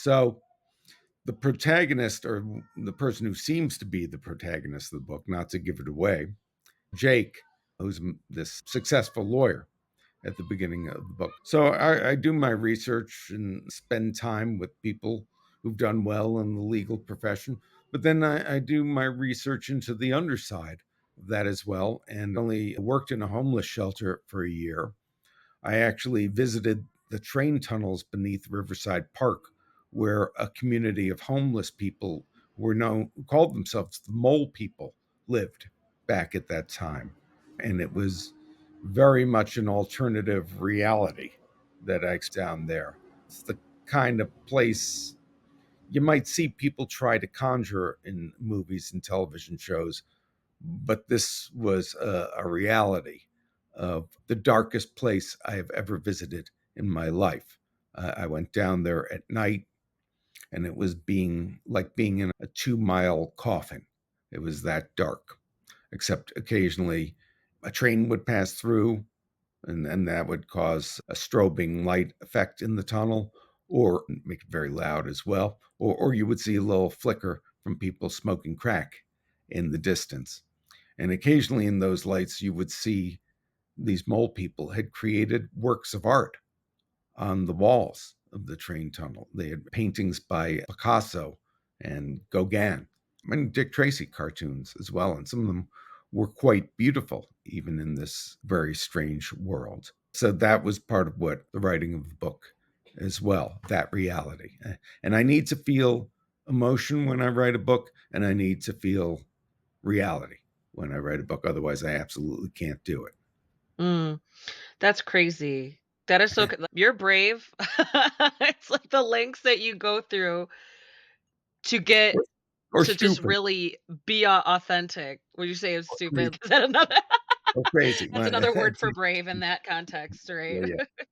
So the protagonist, or the person who seems to be the protagonist of the book, not to give it away, Jake, who's this successful lawyer at the beginning of the book. So I do my research and spend time with people who've done well in the legal profession. But then I do my research into the underside of that as well. And only worked in a homeless shelter for a year. I actually visited the train tunnels beneath Riverside Park, where a community of homeless people who called themselves the Mole People, lived back at that time. And it was very much an alternative reality that I down there. It's the kind of place you might see people try to conjure in movies and television shows, but this was a reality of the darkest place I have ever visited in my life. I went down there at night, and it was being in a 2-mile coffin. It was that dark, except occasionally a train would pass through, and that would cause a strobing light effect in the tunnel, or make it very loud as well, or you would see a little flicker from people smoking crack in the distance. And occasionally in those lights, you would see these mole people had created works of art on the walls of the train tunnel. They had paintings by Picasso and Gauguin and Dick Tracy cartoons as well. And some of them were quite beautiful, even in this very strange world. So that was part of what the writing of the book as well, that reality. And I need to feel emotion when I write a book, and I need to feel reality when I write a book. Otherwise, I absolutely can't do it. Mm, that's crazy. That is so you're brave. It's like the lengths that you go through to get Or to just stupid really be authentic. Would you say it's or stupid? Is that another crazy. That's another word for brave in that context, right? Yeah, yeah.